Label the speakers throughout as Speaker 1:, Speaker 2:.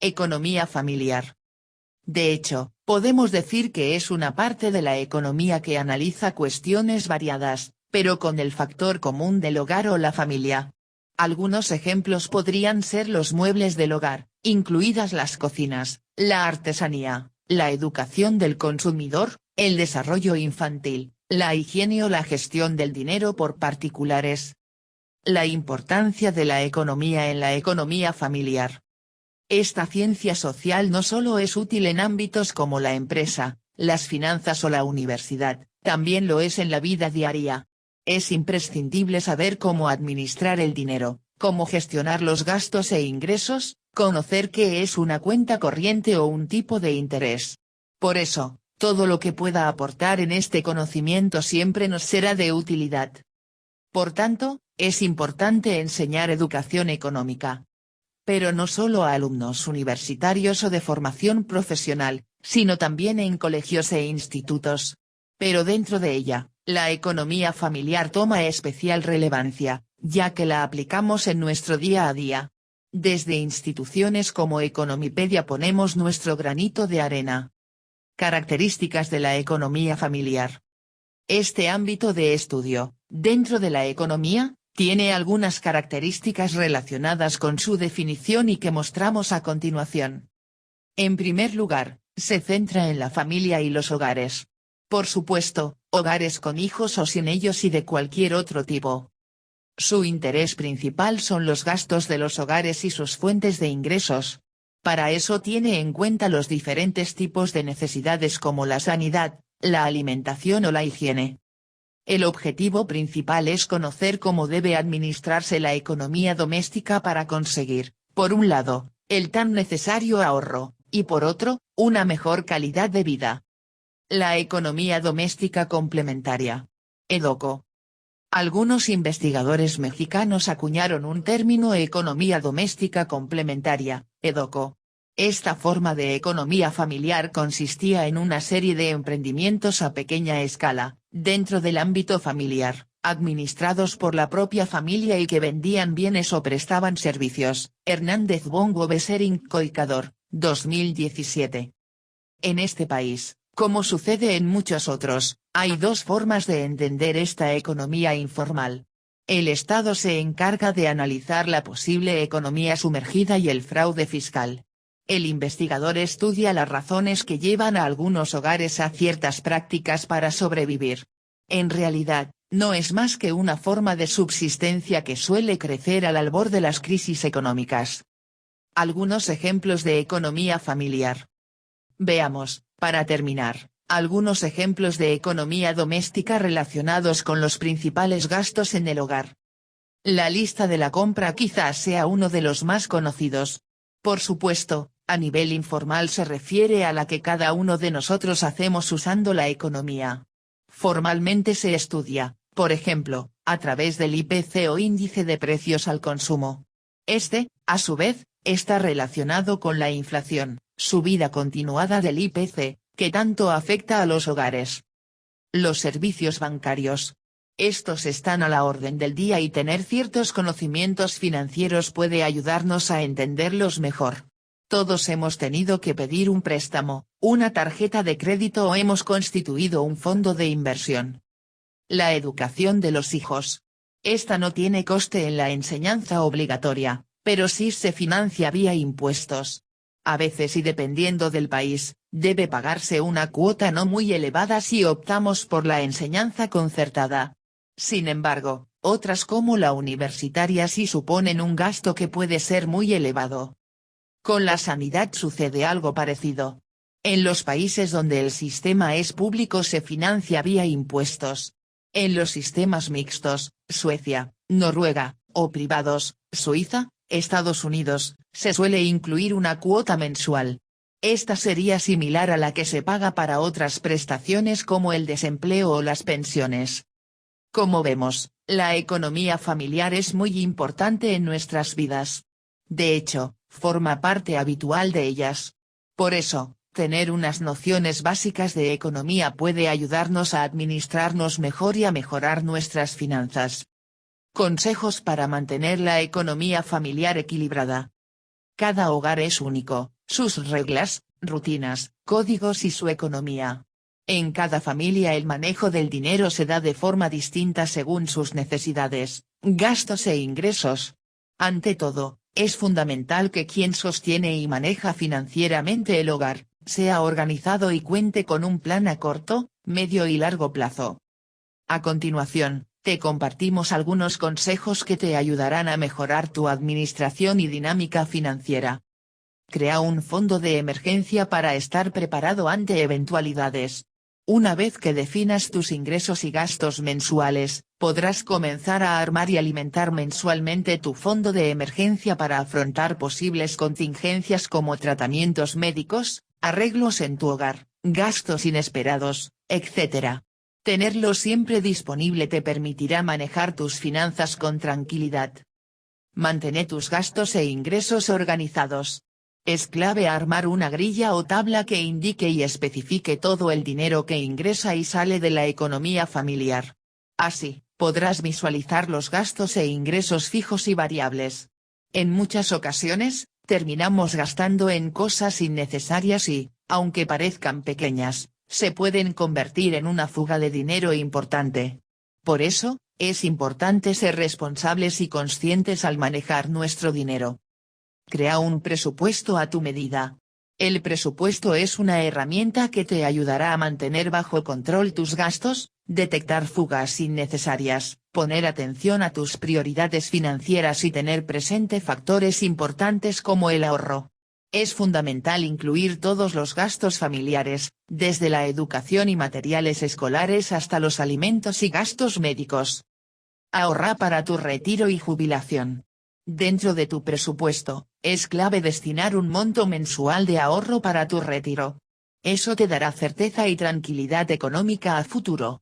Speaker 1: Economía familiar. De hecho, podemos decir que es una parte de la economía que analiza cuestiones variadas, pero con el factor común del hogar o la familia. Algunos ejemplos podrían ser los muebles del hogar, incluidas las cocinas, la artesanía, la educación del consumidor, el desarrollo infantil, la higiene o la gestión del dinero por particulares. La importancia de la economía en la economía familiar. Esta ciencia social no solo es útil en ámbitos como la empresa, las finanzas o la universidad, también lo es en la vida diaria. Es imprescindible saber cómo administrar el dinero, cómo gestionar los gastos e ingresos, conocer qué es una cuenta corriente o un tipo de interés. Por eso, todo lo que pueda aportar en este conocimiento siempre nos será de utilidad. Por tanto, es importante enseñar educación económica. Pero no solo a alumnos universitarios o de formación profesional, sino también en colegios e institutos. Pero dentro de ella, la economía familiar toma especial relevancia, ya que la aplicamos en nuestro día a día. Desde instituciones como Economipedia ponemos nuestro granito de arena. Características de la economía familiar. Este ámbito de estudio, dentro de la economía, tiene algunas características relacionadas con su definición y que mostramos a continuación. En primer lugar, se centra en la familia y los hogares. Por supuesto, hogares con hijos o sin ellos y de cualquier otro tipo. Su interés principal son los gastos de los hogares y sus fuentes de ingresos. Para eso tiene en cuenta los diferentes tipos de necesidades como la sanidad, la alimentación o la higiene. El objetivo principal es conocer cómo debe administrarse la economía doméstica para conseguir, por un lado, el tan necesario ahorro, y por otro, una mejor calidad de vida. La economía doméstica complementaria. EDOCO. Algunos investigadores mexicanos acuñaron un término economía doméstica complementaria, EDOCO. Esta forma de economía familiar consistía en una serie de emprendimientos a pequeña escala, dentro del ámbito familiar, administrados por la propia familia y que vendían bienes o prestaban servicios. Hernández Bongo Besering Coicador, 2017. En este país, como sucede en muchos otros, hay dos formas de entender esta economía informal. El Estado se encarga de analizar la posible economía sumergida y el fraude fiscal. El investigador estudia las razones que llevan a algunos hogares a ciertas prácticas para sobrevivir. En realidad, no es más que una forma de subsistencia que suele crecer al albor de las crisis económicas. Algunos ejemplos de economía familiar. Veamos, para terminar, algunos ejemplos de economía doméstica relacionados con los principales gastos en el hogar. La lista de la compra quizás sea uno de los más conocidos. Por supuesto, a nivel informal se refiere a la que cada uno de nosotros hacemos usando la economía. Formalmente se estudia, por ejemplo, a través del IPC o índice de precios al consumo. Este, a su vez, está relacionado con la inflación, subida continuada del IPC, que tanto afecta a los hogares. Los servicios bancarios. Estos están a la orden del día y tener ciertos conocimientos financieros puede ayudarnos a entenderlos mejor. Todos hemos tenido que pedir un préstamo, una tarjeta de crédito o hemos constituido un fondo de inversión. La educación de los hijos. Esta no tiene coste en la enseñanza obligatoria, pero sí se financia vía impuestos. A veces y dependiendo del país, debe pagarse una cuota no muy elevada si optamos por la enseñanza concertada. Sin embargo, otras como la universitaria sí suponen un gasto que puede ser muy elevado. Con la sanidad sucede algo parecido. En los países donde el sistema es público se financia vía impuestos. En los sistemas mixtos, Suecia, Noruega, o privados, Suiza, Estados Unidos, se suele incluir una cuota mensual. Esta sería similar a la que se paga para otras prestaciones como el desempleo o las pensiones. Como vemos, la economía familiar es muy importante en nuestras vidas. De hecho, forma parte habitual de ellas. Por eso, tener unas nociones básicas de economía puede ayudarnos a administrarnos mejor y a mejorar nuestras finanzas. Consejos para mantener la economía familiar equilibrada. Cada hogar es único, sus reglas, rutinas, códigos y su economía. En cada familia el manejo del dinero se da de forma distinta según sus necesidades, gastos e ingresos. Ante todo, es fundamental que quien sostiene y maneja financieramente el hogar, sea organizado y cuente con un plan a corto, medio y largo plazo. A continuación, te compartimos algunos consejos que te ayudarán a mejorar tu administración y dinámica financiera. Crea un fondo de emergencia para estar preparado ante eventualidades. Una vez que definas tus ingresos y gastos mensuales, podrás comenzar a armar y alimentar mensualmente tu fondo de emergencia para afrontar posibles contingencias como tratamientos médicos, arreglos en tu hogar, gastos inesperados, etc. Tenerlo siempre disponible te permitirá manejar tus finanzas con tranquilidad. Mantén tus gastos e ingresos organizados. Es clave armar una grilla o tabla que indique y especifique todo el dinero que ingresa y sale de la economía familiar. Así, podrás visualizar los gastos e ingresos fijos y variables. En muchas ocasiones, terminamos gastando en cosas innecesarias y, aunque parezcan pequeñas, se pueden convertir en una fuga de dinero importante. Por eso, es importante ser responsables y conscientes al manejar nuestro dinero. Crea un presupuesto a tu medida. El presupuesto es una herramienta que te ayudará a mantener bajo control tus gastos, detectar fugas innecesarias, poner atención a tus prioridades financieras y tener presente factores importantes como el ahorro. Es fundamental incluir todos los gastos familiares, desde la educación y materiales escolares hasta los alimentos y gastos médicos. Ahorra para tu retiro y jubilación. Dentro de tu presupuesto, es clave destinar un monto mensual de ahorro para tu retiro. Eso te dará certeza y tranquilidad económica a futuro.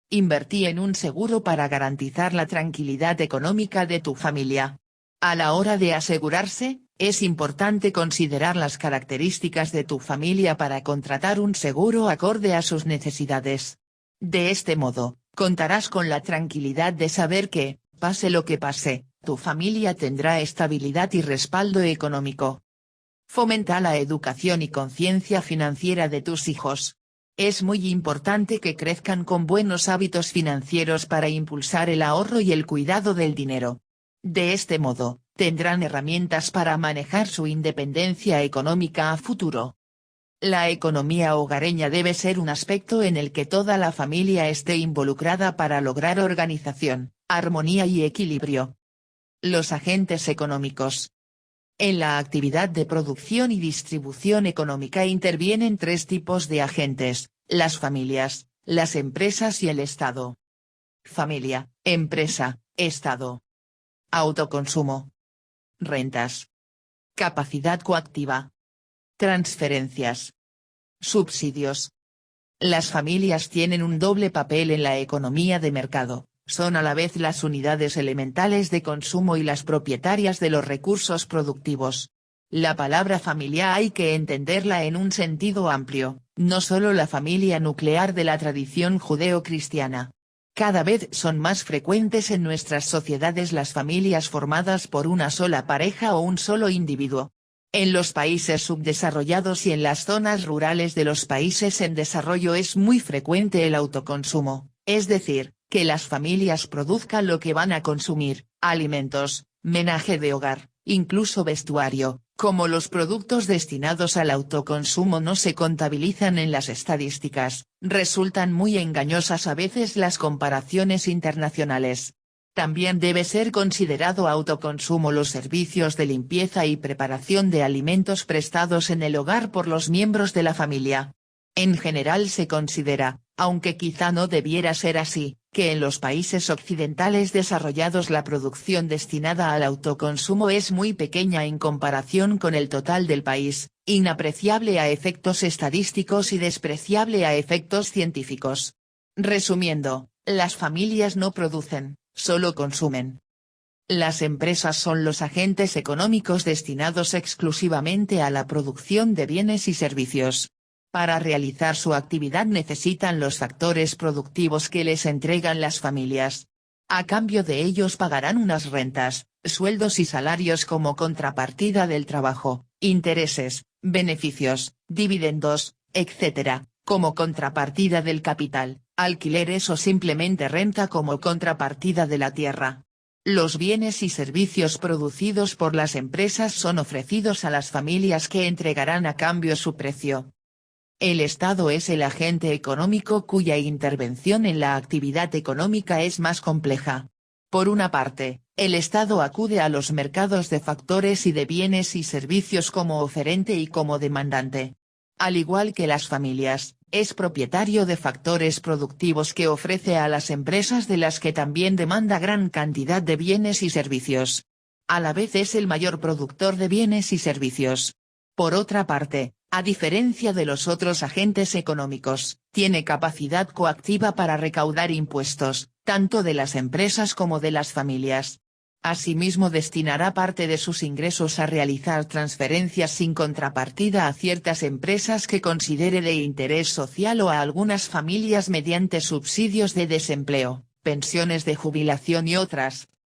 Speaker 1: Invertí en un seguro para garantizar la tranquilidad económica de tu familia. A la hora de asegurarse, es importante considerar las características de tu familia para contratar un seguro acorde a sus necesidades. De este modo, contarás con la tranquilidad de saber que, pase lo que pase, tu familia tendrá estabilidad y respaldo económico. Fomenta la educación y conciencia financiera de tus hijos. Es muy importante que crezcan con buenos hábitos financieros para impulsar el ahorro y el cuidado del dinero. De este modo, tendrán herramientas para manejar su independencia económica a futuro. La economía hogareña debe ser un aspecto en el que toda la familia esté involucrada para lograr organización, armonía y equilibrio. Los agentes económicos. En la actividad de producción y distribución económica intervienen tres tipos de agentes: las familias, las empresas y el Estado. Familia, empresa, Estado. Autoconsumo. Rentas. Capacidad coactiva. Transferencias. Subsidios. Las familias tienen un doble papel en la economía de mercado. Son a la vez las unidades elementales de consumo y las propietarias de los recursos productivos. La palabra familia hay que entenderla en un sentido amplio, no solo la familia nuclear de la tradición judeo-cristiana. Cada vez son más frecuentes en nuestras sociedades las familias formadas por una sola pareja o un solo individuo. En los países subdesarrollados y en las zonas rurales de los países en desarrollo es muy frecuente el autoconsumo, es decir, que las familias produzcan lo que van a consumir: alimentos, menaje de hogar, incluso vestuario. Como los productos destinados al autoconsumo no se contabilizan en las estadísticas, resultan muy engañosas a veces las comparaciones internacionales. También debe ser considerado autoconsumo los servicios de limpieza y preparación de alimentos prestados en el hogar por los miembros de la familia. En general se considera, aunque quizá no debiera ser así, que en los países occidentales desarrollados la producción destinada al autoconsumo es muy pequeña en comparación con el total del país, inapreciable a efectos estadísticos y despreciable a efectos científicos. Resumiendo, las familias no producen, solo consumen. Las empresas son los agentes económicos destinados exclusivamente a la producción de bienes y servicios. Para realizar su actividad necesitan los factores productivos que les entregan las familias. A cambio de ellos pagarán unas rentas, sueldos y salarios como contrapartida del trabajo, intereses, beneficios, dividendos, etc., como contrapartida del capital, alquileres o simplemente renta como contrapartida de la tierra. Los bienes y servicios producidos por las empresas son ofrecidos a las familias que entregarán a cambio su precio. El Estado es el agente económico cuya intervención en la actividad económica es más compleja. Por una parte, el Estado acude a los mercados de factores y de bienes y servicios como oferente y como demandante. Al igual que las familias, es propietario de factores productivos que ofrece a las empresas de las que también demanda gran cantidad de bienes y servicios. A la vez es el mayor productor de bienes y servicios. Por otra parte, a diferencia de los otros agentes económicos, tiene capacidad coactiva para recaudar impuestos, tanto de las empresas como de las familias. Asimismo destinará parte de sus ingresos a realizar transferencias sin contrapartida a ciertas empresas que considere de interés social o a algunas familias mediante subsidios de desempleo, pensiones de jubilación y otras.